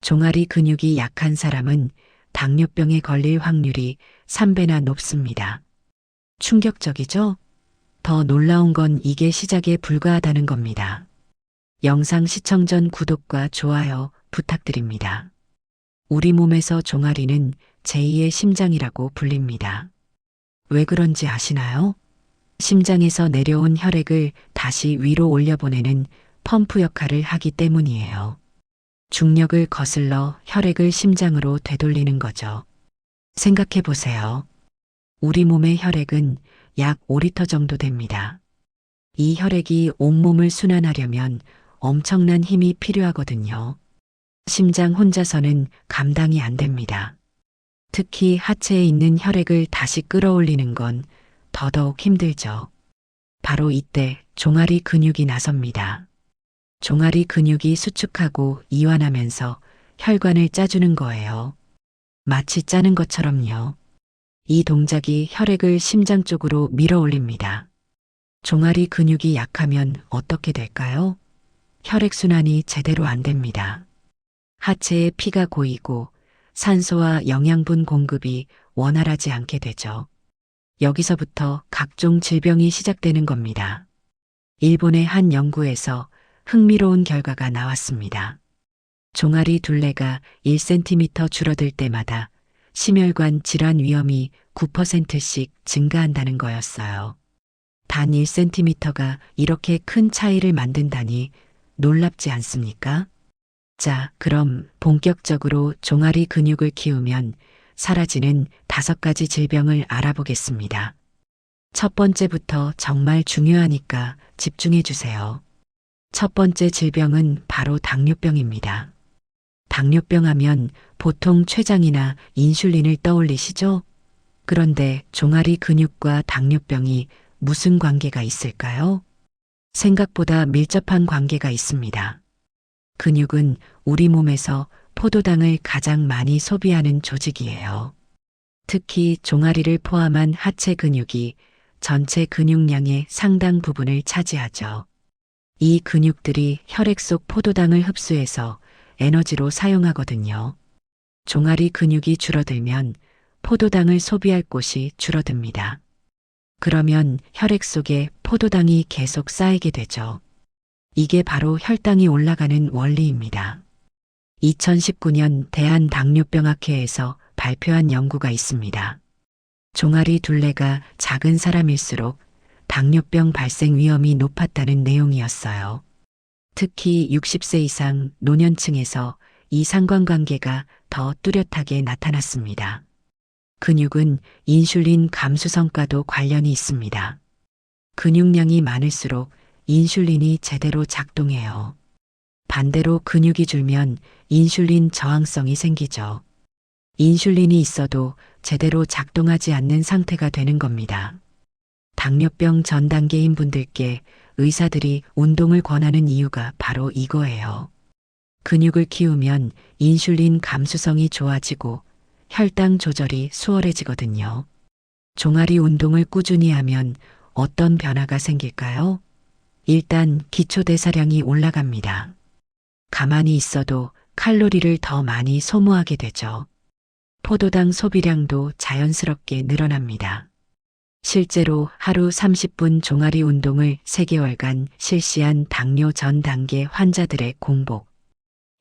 종아리 근육이 약한 사람은 당뇨병에 걸릴 확률이 3배나 높습니다. 충격적이죠? 더 놀라운 건 이게 시작에 불과하다는 겁니다. 영상 시청 전 구독과 좋아요 부탁드립니다. 우리 몸에서 종아리는 제2의 심장이라고 불립니다. 왜 그런지 아시나요? 심장에서 내려온 혈액을 다시 위로 올려보내는 펌프 역할을 하기 때문이에요. 중력을 거슬러 혈액을 심장으로 되돌리는 거죠. 생각해 보세요. 우리 몸의 혈액은 약 5리터 정도 됩니다. 이 혈액이 온몸을 순환하려면 엄청난 힘이 필요하거든요. 심장 혼자서는 감당이 안 됩니다. 특히 하체에 있는 혈액을 다시 끌어올리는 건 더더욱 힘들죠. 바로 이때 종아리 근육이 나섭니다. 종아리 근육이 수축하고 이완하면서 혈관을 짜주는 거예요. 마치 짜는 것처럼요. 이 동작이 혈액을 심장 쪽으로 밀어 올립니다. 종아리 근육이 약하면 어떻게 될까요? 혈액순환이 제대로 안 됩니다. 하체에 피가 고이고 산소와 영양분 공급이 원활하지 않게 되죠. 여기서부터 각종 질병이 시작되는 겁니다. 일본의 한 연구에서 흥미로운 결과가 나왔습니다. 종아리 둘레가 1cm 줄어들 때마다 심혈관 질환 위험이 9%씩 증가한다는 거였어요. 단 1cm가 이렇게 큰 차이를 만든다니 놀랍지 않습니까? 자, 그럼 본격적으로 종아리 근육을 키우면 사라지는 5가지 질병을 알아보겠습니다. 첫 번째부터 정말 중요하니까 집중해 주세요. 첫 번째 질병은 바로 당뇨병입니다. 당뇨병 하면 보통 췌장이나 인슐린을 떠올리시죠? 그런데 종아리 근육과 당뇨병이 무슨 관계가 있을까요? 생각보다 밀접한 관계가 있습니다. 근육은 우리 몸에서 포도당을 가장 많이 소비하는 조직이에요. 특히 종아리를 포함한 하체 근육이 전체 근육량의 상당 부분을 차지하죠. 이 근육들이 혈액 속 포도당을 흡수해서 에너지로 사용하거든요. 종아리 근육이 줄어들면 포도당을 소비할 곳이 줄어듭니다. 그러면 혈액 속에 포도당이 계속 쌓이게 되죠. 이게 바로 혈당이 올라가는 원리입니다. 2019년 대한당뇨병학회에서 발표한 연구가 있습니다. 종아리 둘레가 작은 사람일수록 당뇨병 발생 위험이 높았다는 내용이었어요. 특히 60세 이상 노년층에서 이 상관관계가 더 뚜렷하게 나타났습니다. 근육은 인슐린 감수 성과도 관련이 있습니다. 근육량이 많을수록 인슐린이 제대로 작동해요. 반대로 근육이 줄면 인슐린 저항성이 생기죠. 인슐린이 있어도 제대로 작동하지 않는 상태가 되는 겁니다. 당뇨병 전 단계인 분들께 의사들이 운동을 권하는 이유가 바로 이거예요. 근육을 키우면 인슐린 감수성이 좋아지고 혈당 조절이 수월해지거든요. 종아리 운동을 꾸준히 하면 어떤 변화가 생길까요? 일단 기초대사량이 올라갑니다. 가만히 있어도 칼로리를 더 많이 소모하게 되죠. 포도당 소비량도 자연스럽게 늘어납니다. 실제로 하루 30분 종아리 운동을 3개월간 실시한 당뇨 전 단계 환자들의 공복,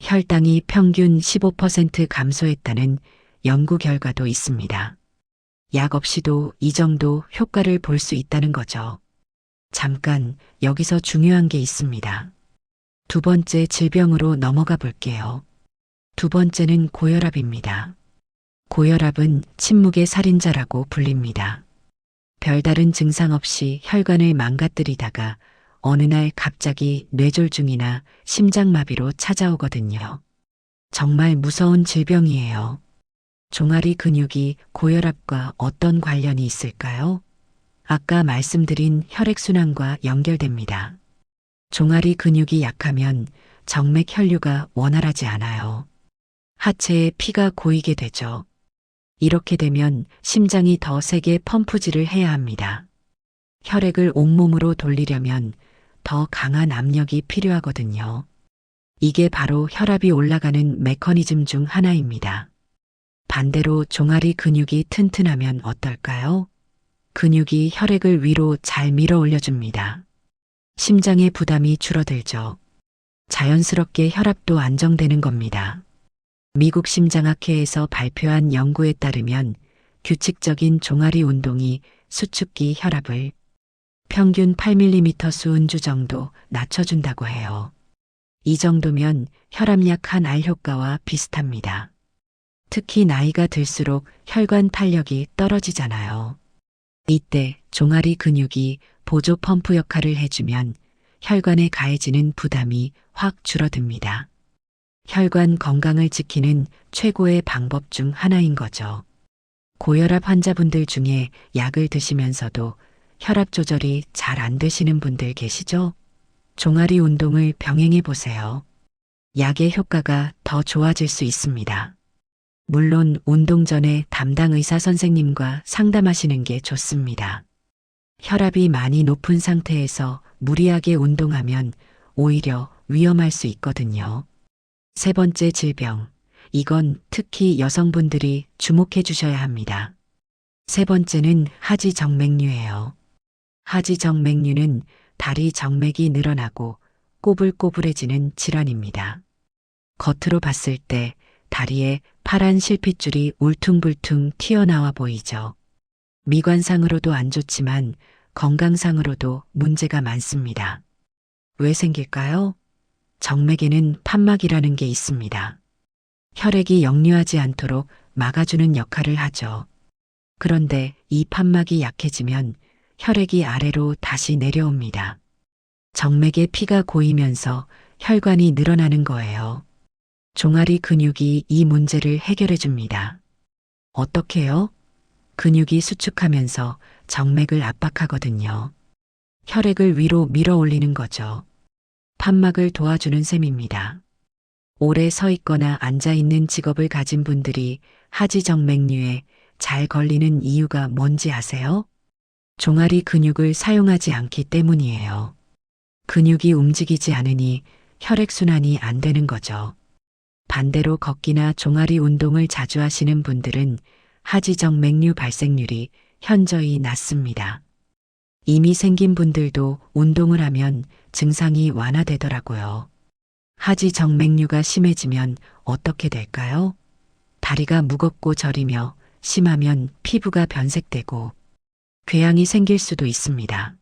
혈당이 평균 15% 감소했다는 연구 결과도 있습니다. 약 없이도 이 정도 효과를 볼 수 있다는 거죠. 잠깐 여기서 중요한 게 있습니다. 두 번째 질병으로 넘어가 볼게요. 두 번째는 고혈압입니다. 고혈압은 침묵의 살인자라고 불립니다. 별다른 증상 없이 혈관을 망가뜨리다가 어느 날 갑자기 뇌졸중이나 심장마비로 찾아오거든요. 정말 무서운 질병이에요. 종아리 근육이 고혈압과 어떤 관련이 있을까요? 아까 말씀드린 혈액순환과 연결됩니다. 종아리 근육이 약하면 정맥 혈류가 원활하지 않아요. 하체에 피가 고이게 되죠. 이렇게 되면 심장이 더 세게 펌프질을 해야 합니다. 혈액을 온몸으로 돌리려면 더 강한 압력이 필요하거든요. 이게 바로 혈압이 올라가는 메커니즘 중 하나입니다. 반대로 종아리 근육이 튼튼하면 어떨까요? 근육이 혈액을 위로 잘 밀어 올려줍니다. 심장의 부담이 줄어들죠. 자연스럽게 혈압도 안정되는 겁니다. 미국 심장학회에서 발표한 연구에 따르면 규칙적인 종아리 운동이 수축기 혈압을 평균 8mm 수은주 정도 낮춰준다고 해요. 이 정도면 혈압약 한 알 효과와 비슷합니다. 특히 나이가 들수록 혈관 탄력이 떨어지잖아요. 이때 종아리 근육이 보조 펌프 역할을 해주면 혈관에 가해지는 부담이 확 줄어듭니다. 혈관 건강을 지키는 최고의 방법 중 하나인 거죠. 고혈압 환자분들 중에 약을 드시면서도 혈압 조절이 잘 안 되시는 분들 계시죠? 종아리 운동을 병행해 보세요. 약의 효과가 더 좋아질 수 있습니다. 물론 운동 전에 담당 의사 선생님과 상담하시는 게 좋습니다. 혈압이 많이 높은 상태에서 무리하게 운동하면 오히려 위험할 수 있거든요. 세 번째 질병. 이건 특히 여성분들이 주목해 주셔야 합니다. 세 번째는 하지정맥류예요. 하지정맥류는 다리 정맥이 늘어나고 꼬불꼬불해지는 질환입니다. 겉으로 봤을 때 다리에 파란 실핏줄이 울퉁불퉁 튀어나와 보이죠. 미관상으로도 안 좋지만 건강상으로도 문제가 많습니다. 왜 생길까요? 정맥에는 판막이라는 게 있습니다. 혈액이 역류하지 않도록 막아주는 역할을 하죠. 그런데 이 판막이 약해지면 혈액이 아래로 다시 내려옵니다. 정맥에 피가 고이면서 혈관이 늘어나는 거예요. 종아리 근육이 이 문제를 해결해 줍니다. 어떻게요? 근육이 수축하면서 정맥을 압박하거든요. 혈액을 위로 밀어 올리는 거죠. 판막을 도와주는 셈입니다. 오래 서 있거나 앉아 있는 직업을 가진 분들이 하지정맥류에 잘 걸리는 이유가 뭔지 아세요? 종아리 근육을 사용하지 않기 때문이에요. 근육이 움직이지 않으니 혈액순환이 안 되는 거죠. 반대로 걷기나 종아리 운동을 자주 하시는 분들은 하지정맥류 발생률이 현저히 낮습니다. 이미 생긴 분들도 운동을 하면 증상이 완화되더라고요. 하지정맥류가 심해지면 어떻게 될까요? 다리가 무겁고 저리며 심하면 피부가 변색되고 궤양이 생길 수도 있습니다.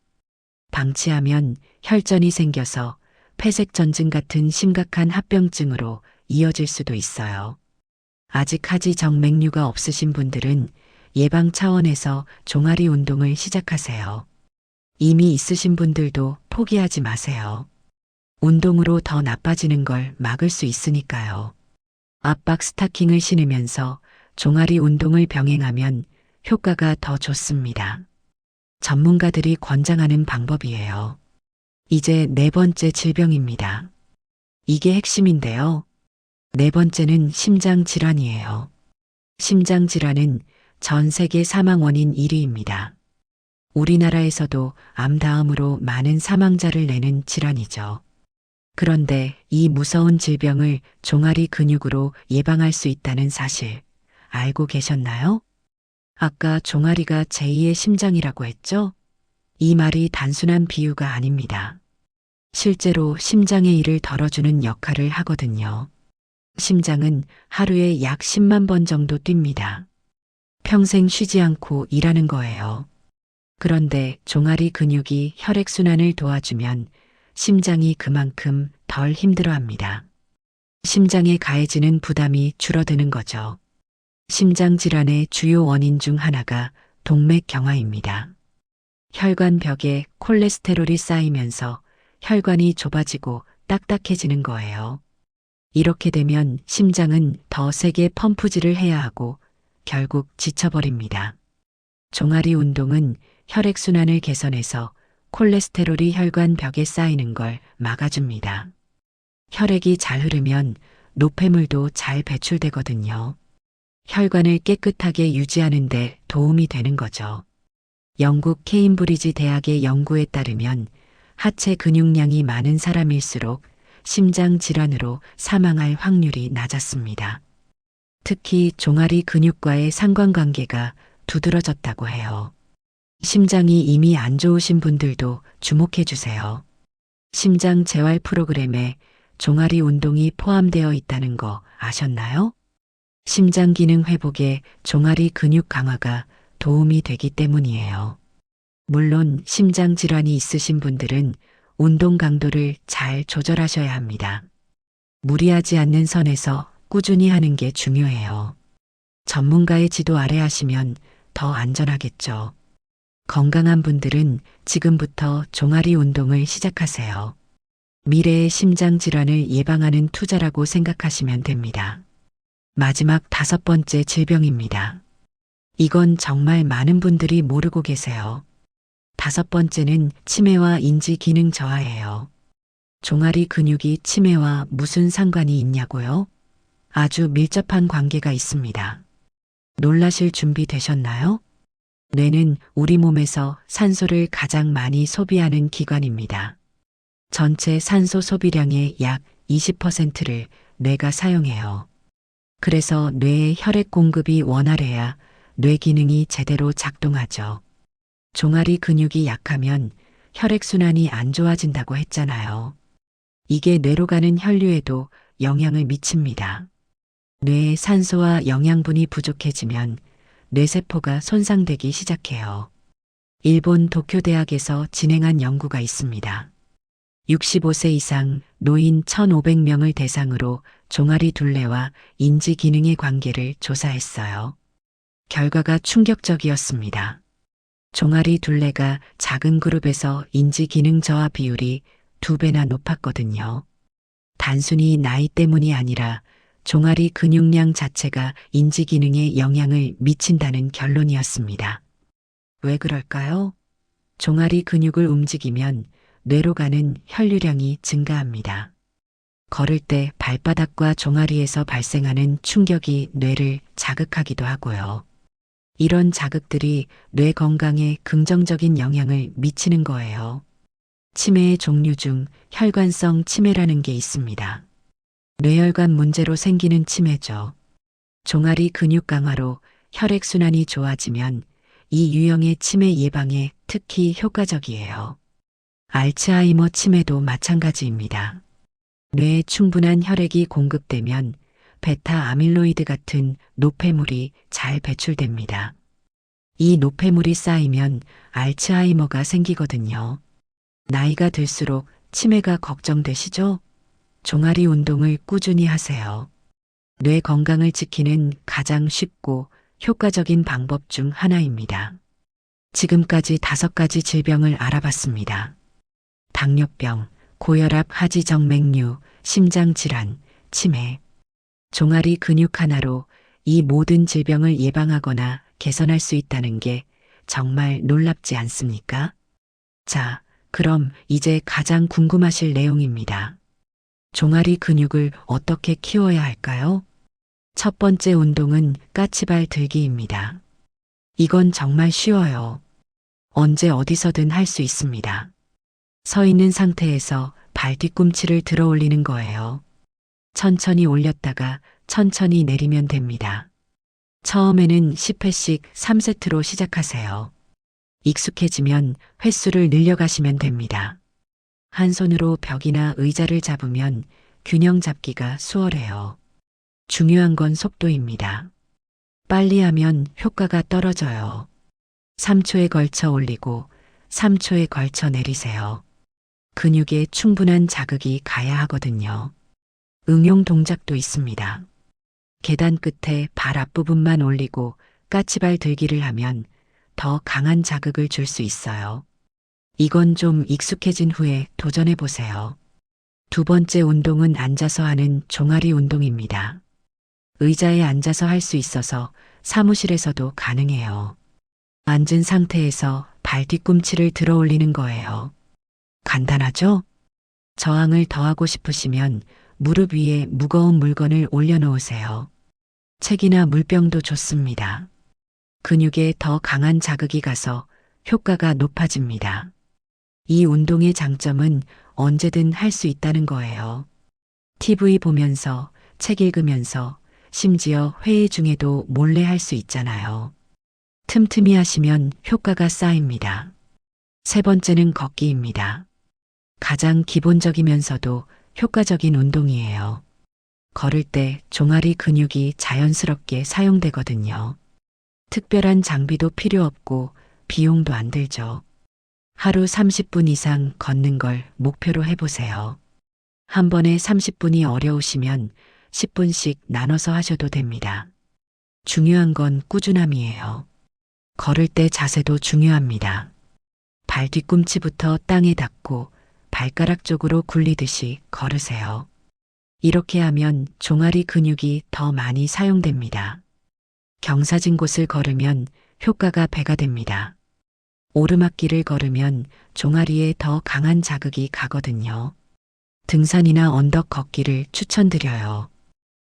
방치하면 혈전이 생겨서 폐색전증 같은 심각한 합병증으로 이어질 수도 있어요. 아직 하지정맥류가 없으신 분들은 예방 차원에서 종아리 운동을 시작하세요. 이미 있으신 분들도 포기하지 마세요. 운동으로 더 나빠지는 걸 막을 수 있으니까요. 압박 스타킹을 신으면서 종아리 운동을 병행하면 효과가 더 좋습니다. 전문가들이 권장하는 방법이에요. 이제 네 번째 질병입니다. 이게 핵심인데요. 네 번째는 심장질환이에요. 심장질환은 전 세계 사망 원인 1위입니다. 우리나라에서도 암 다음으로 많은 사망자를 내는 질환이죠. 그런데 이 무서운 질병을 종아리 근육으로 예방할 수 있다는 사실 알고 계셨나요? 아까 종아리가 제2의 심장이라고 했죠? 이 말이 단순한 비유가 아닙니다. 실제로 심장의 일을 덜어주는 역할을 하거든요. 심장은 하루에 약 10만 번 정도 뜁니다. 평생 쉬지 않고 일하는 거예요. 그런데 종아리 근육이 혈액순환을 도와주면 심장이 그만큼 덜 힘들어합니다. 심장에 가해지는 부담이 줄어드는 거죠. 심장질환의 주요 원인 중 하나가 동맥경화입니다. 혈관벽에 콜레스테롤이 쌓이면서 혈관이 좁아지고 딱딱해지는 거예요. 이렇게 되면 심장은 더 세게 펌프질을 해야 하고 결국 지쳐버립니다. 종아리 운동은 혈액순환을 개선해서 콜레스테롤이 혈관벽에 쌓이는 걸 막아줍니다. 혈액이 잘 흐르면 노폐물도 잘 배출되거든요. 혈관을 깨끗하게 유지하는 데 도움이 되는 거죠. 영국 케임브리지 대학의 연구에 따르면 하체 근육량이 많은 사람일수록 심장 질환으로 사망할 확률이 낮았습니다. 특히 종아리 근육과의 상관관계가 두드러졌다고 해요. 심장이 이미 안 좋으신 분들도 주목해 주세요. 심장 재활 프로그램에 종아리 운동이 포함되어 있다는 거 아셨나요? 심장 기능 회복에 종아리 근육 강화가 도움이 되기 때문이에요. 물론 심장 질환이 있으신 분들은 운동 강도를 잘 조절하셔야 합니다. 무리하지 않는 선에서 꾸준히 하는 게 중요해요. 전문가의 지도 아래 하시면 더 안전하겠죠. 건강한 분들은 지금부터 종아리 운동을 시작하세요. 미래의 심장 질환을 예방하는 투자라고 생각하시면 됩니다. 마지막 5번째 질병입니다. 이건 정말 많은 분들이 모르고 계세요. 5번째는 치매와 인지 기능 저하예요. 종아리 근육이 치매와 무슨 상관이 있냐고요? 아주 밀접한 관계가 있습니다. 놀라실 준비 되셨나요? 뇌는 우리 몸에서 산소를 가장 많이 소비하는 기관입니다. 전체 산소 소비량의 약 20%를 뇌가 사용해요. 그래서 뇌의 혈액 공급이 원활해야 뇌 기능이 제대로 작동하죠. 종아리 근육이 약하면 혈액순환이 안 좋아진다고 했잖아요. 이게 뇌로 가는 혈류에도 영향을 미칩니다. 뇌에 산소와 영양분이 부족해지면 뇌세포가 손상되기 시작해요. 일본 도쿄대학에서 진행한 연구가 있습니다. 65세 이상 노인 1,500명을 대상으로 종아리 둘레와 인지 기능의 관계를 조사했어요. 결과가 충격적이었습니다. 종아리 둘레가 작은 그룹에서 인지 기능 저하 비율이 2배나 높았거든요. 단순히 나이 때문이 아니라 종아리 근육량 자체가 인지 기능에 영향을 미친다는 결론이었습니다. 왜 그럴까요? 종아리 근육을 움직이면 뇌로 가는 혈류량이 증가합니다. 걸을 때 발바닥과 종아리에서 발생하는 충격이 뇌를 자극하기도 하고요. 이런 자극들이 뇌 건강에 긍정적인 영향을 미치는 거예요. 치매의 종류 중 혈관성 치매라는 게 있습니다. 뇌혈관 문제로 생기는 치매죠. 종아리 근육 강화로 혈액순환이 좋아지면 이 유형의 치매 예방에 특히 효과적이에요. 알츠하이머 치매도 마찬가지입니다. 뇌에 충분한 혈액이 공급되면 베타 아밀로이드 같은 노폐물이 잘 배출됩니다. 이 노폐물이 쌓이면 알츠하이머가 생기거든요. 나이가 들수록 치매가 걱정되시죠? 종아리 운동을 꾸준히 하세요. 뇌 건강을 지키는 가장 쉽고 효과적인 방법 중 하나입니다. 지금까지 5가지 질병을 알아봤습니다. 당뇨병, 고혈압, 하지정맥류, 심장질환, 치매. 종아리 근육 하나로 이 모든 질병을 예방하거나 개선할 수 있다는 게 정말 놀랍지 않습니까? 자, 그럼 이제 가장 궁금하실 내용입니다. 종아리 근육을 어떻게 키워야 할까요? 첫 번째 운동은 까치발 들기입니다. 이건 정말 쉬워요. 언제 어디서든 할 수 있습니다. 서 있는 상태에서 발 뒤꿈치를 들어 올리는 거예요. 천천히 올렸다가 천천히 내리면 됩니다. 처음에는 10회씩 3세트로 시작하세요. 익숙해지면 횟수를 늘려가시면 됩니다. 한 손으로 벽이나 의자를 잡으면 균형 잡기가 수월해요. 중요한 건 속도입니다. 빨리 하면 효과가 떨어져요. 3초에 걸쳐 올리고 3초에 걸쳐 내리세요. 근육에 충분한 자극이 가야 하거든요. 응용 동작도 있습니다. 계단 끝에 발 앞부분만 올리고 까치발 들기를 하면 더 강한 자극을 줄 수 있어요. 이건 좀 익숙해진 후에 도전해 보세요. 두 번째 운동은 앉아서 하는 종아리 운동입니다. 의자에 앉아서 할 수 있어서 사무실에서도 가능해요. 앉은 상태에서 발 뒤꿈치를 들어 올리는 거예요. 간단하죠? 저항을 더하고 싶으시면 무릎 위에 무거운 물건을 올려놓으세요. 책이나 물병도 좋습니다. 근육에 더 강한 자극이 가서 효과가 높아집니다. 이 운동의 장점은 언제든 할 수 있다는 거예요. TV 보면서, 책 읽으면서, 심지어 회의 중에도 몰래 할 수 있잖아요. 틈틈이 하시면 효과가 쌓입니다. 세 번째는 걷기입니다. 가장 기본적이면서도 효과적인 운동이에요. 걸을 때 종아리 근육이 자연스럽게 사용되거든요. 특별한 장비도 필요 없고 비용도 안 들죠. 하루 30분 이상 걷는 걸 목표로 해보세요. 한 번에 30분이 어려우시면 10분씩 나눠서 하셔도 됩니다. 중요한 건 꾸준함이에요. 걸을 때 자세도 중요합니다. 발 뒤꿈치부터 땅에 닿고 발가락 쪽으로 굴리듯이 걸으세요. 이렇게 하면 종아리 근육이 더 많이 사용됩니다. 경사진 곳을 걸으면 효과가 배가 됩니다. 오르막길을 걸으면 종아리에 더 강한 자극이 가거든요. 등산이나 언덕 걷기를 추천드려요.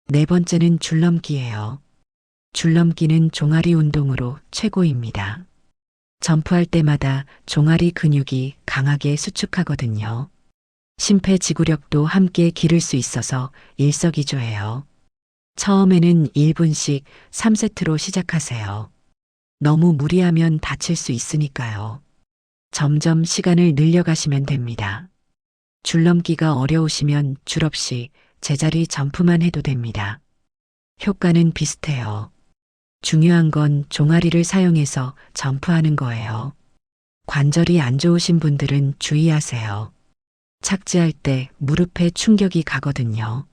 네 번째는 줄넘기예요. 줄넘기는 종아리 운동으로 최고입니다. 점프할 때마다 종아리 근육이 강하게 수축하거든요. 심폐지구력도 함께 기를 수 있어서 일석이조예요. 처음에는 1분씩 3세트로 시작하세요. 너무 무리하면 다칠 수 있으니까요. 점점 시간을 늘려가시면 됩니다. 줄넘기가 어려우시면 줄 없이 제자리 점프만 해도 됩니다. 효과는 비슷해요. 중요한 건 종아리를 사용해서 점프하는 거예요. 관절이 안 좋으신 분들은 주의하세요. 착지할 때 무릎에 충격이 가거든요.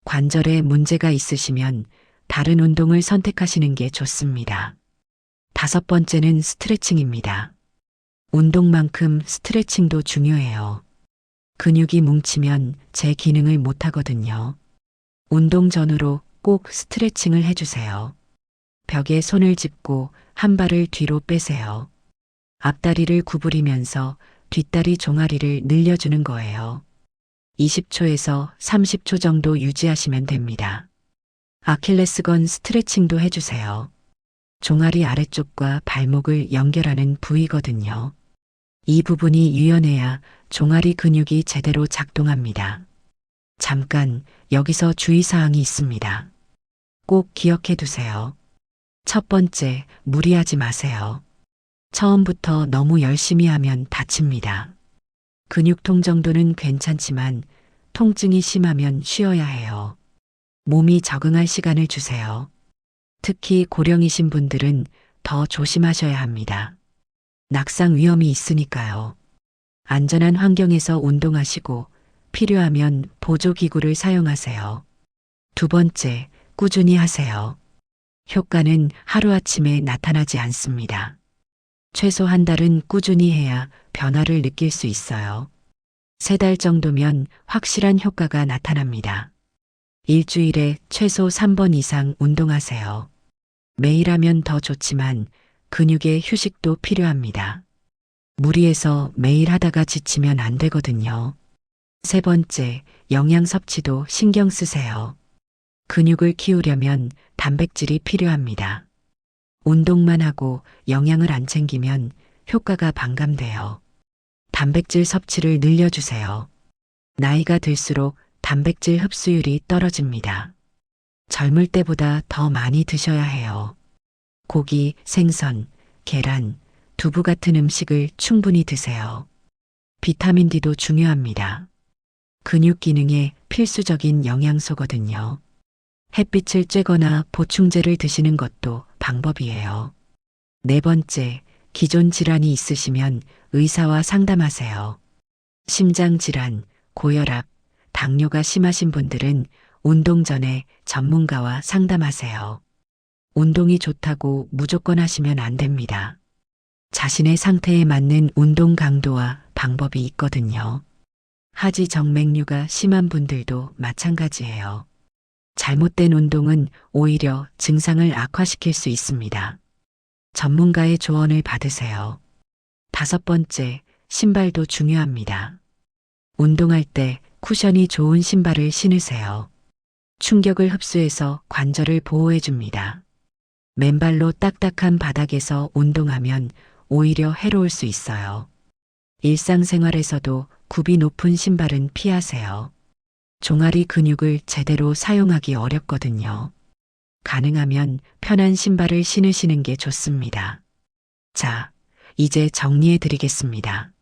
관절에 문제가 있으시면 다른 운동을 선택하시는 게 좋습니다. 다섯 번째는 스트레칭입니다. 운동만큼 스트레칭도 중요해요. 근육이 뭉치면 제 기능을 못하거든요. 운동 전후로 꼭 스트레칭을 해주세요. 벽에 손을 짚고 한 발을 뒤로 빼세요. 앞다리를 구부리면서 뒷다리 종아리를 늘려주는 거예요. 20초에서 30초 정도 유지하시면 됩니다. 아킬레스건 스트레칭도 해주세요. 종아리 아래쪽과 발목을 연결하는 부위거든요. 이 부분이 유연해야 종아리 근육이 제대로 작동합니다. 잠깐 여기서 주의사항이 있습니다. 꼭 기억해 두세요. 첫 번째, 무리하지 마세요. 처음부터 너무 열심히 하면 다칩니다. 근육통 정도는 괜찮지만 통증이 심하면 쉬어야 해요. 몸이 적응할 시간을 주세요. 특히 고령이신 분들은 더 조심하셔야 합니다. 낙상 위험이 있으니까요. 안전한 환경에서 운동하시고 필요하면 보조기구를 사용하세요. 두 번째, 꾸준히 하세요. 효과는 하루아침에 나타나지 않습니다. 최소 한 달은 꾸준히 해야 변화를 느낄 수 있어요. 3달 정도면 확실한 효과가 나타납니다. 일주일에 최소 3번 이상 운동하세요. 매일 하면 더 좋지만 근육의 휴식도 필요합니다. 무리해서 매일 하다가 지치면 안 되거든요. 세 번째, 영양 섭취도 신경 쓰세요. 근육을 키우려면 단백질이 필요합니다. 운동만 하고 영양을 안 챙기면 효과가 반감돼요. 단백질 섭취를 늘려주세요. 나이가 들수록 단백질 흡수율이 떨어집니다. 젊을 때보다 더 많이 드셔야 해요. 고기, 생선, 계란, 두부 같은 음식을 충분히 드세요. 비타민 D도 중요합니다. 근육 기능에 필수적인 영양소거든요. 햇빛을 쬐거나 보충제를 드시는 것도 방법이에요. 네 번째, 기존 질환이 있으시면 의사와 상담하세요. 심장 질환, 고혈압, 당뇨가 심하신 분들은 운동 전에 전문가와 상담하세요. 운동이 좋다고 무조건 하시면 안 됩니다. 자신의 상태에 맞는 운동 강도와 방법이 있거든요. 하지 정맥류가 심한 분들도 마찬가지예요. 잘못된 운동은 오히려 증상을 악화시킬 수 있습니다. 전문가의 조언을 받으세요. 다섯 번째, 신발도 중요합니다. 운동할 때 쿠션이 좋은 신발을 신으세요. 충격을 흡수해서 관절을 보호해 줍니다. 맨발로 딱딱한 바닥에서 운동하면 오히려 해로울 수 있어요. 일상생활에서도 굽이 높은 신발은 피하세요. 종아리 근육을 제대로 사용하기 어렵거든요. 가능하면 편한 신발을 신으시는 게 좋습니다. 자, 이제 정리해 드리겠습니다.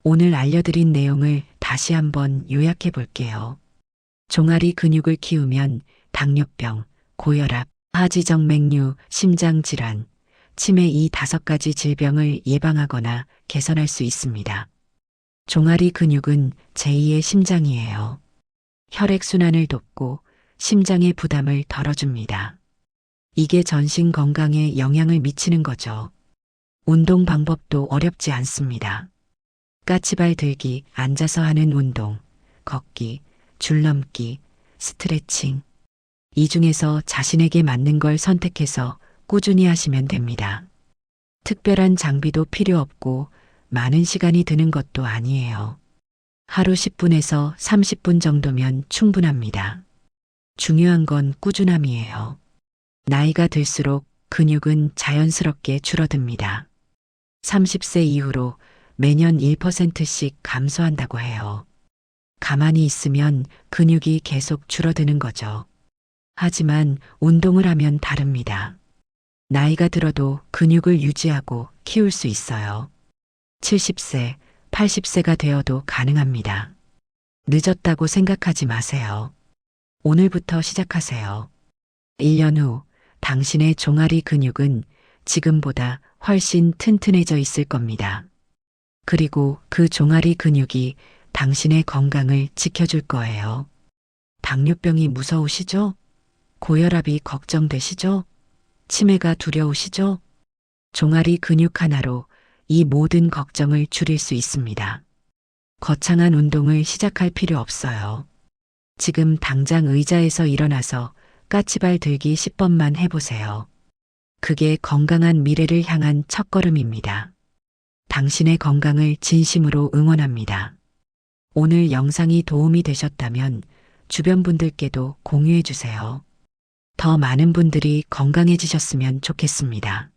오늘 알려드린 내용을 다시 한번 요약해 볼게요. 종아리 근육을 키우면 당뇨병, 고혈압, 하지정맥류, 심장질환, 치매 이 5가지 질병을 예방하거나 개선할 수 있습니다. 종아리 근육은 제2의 심장이에요. 혈액순환을 돕고 심장의 부담을 덜어줍니다. 이게 전신 건강에 영향을 미치는 거죠. 운동 방법도 어렵지 않습니다. 까치발 들기, 앉아서 하는 운동, 걷기, 줄넘기, 스트레칭. 이 중에서 자신에게 맞는 걸 선택해서 꾸준히 하시면 됩니다. 특별한 장비도 필요 없고 많은 시간이 드는 것도 아니에요. 하루 10분에서 30분 정도면 충분합니다. 중요한 건 꾸준함이에요. 나이가 들수록 근육은 자연스럽게 줄어듭니다. 30세 이후로 매년 1%씩 감소한다고 해요. 가만히 있으면 근육이 계속 줄어드는 거죠. 하지만 운동을 하면 다릅니다. 나이가 들어도 근육을 유지하고 키울 수 있어요. 70세, 80세가 되어도 가능합니다. 늦었다고 생각하지 마세요. 오늘부터 시작하세요. 1년 후 당신의 종아리 근육은 지금보다 훨씬 튼튼해져 있을 겁니다. 그리고 그 종아리 근육이 당신의 건강을 지켜줄 거예요. 당뇨병이 무서우시죠? 고혈압이 걱정되시죠? 치매가 두려우시죠? 종아리 근육 하나로 이 모든 걱정을 줄일 수 있습니다. 거창한 운동을 시작할 필요 없어요. 지금 당장 의자에서 일어나서 까치발 들기 10번만 해보세요. 그게 건강한 미래를 향한 첫걸음입니다. 당신의 건강을 진심으로 응원합니다. 오늘 영상이 도움이 되셨다면 주변 분들께도 공유해 주세요. 더 많은 분들이 건강해지셨으면 좋겠습니다.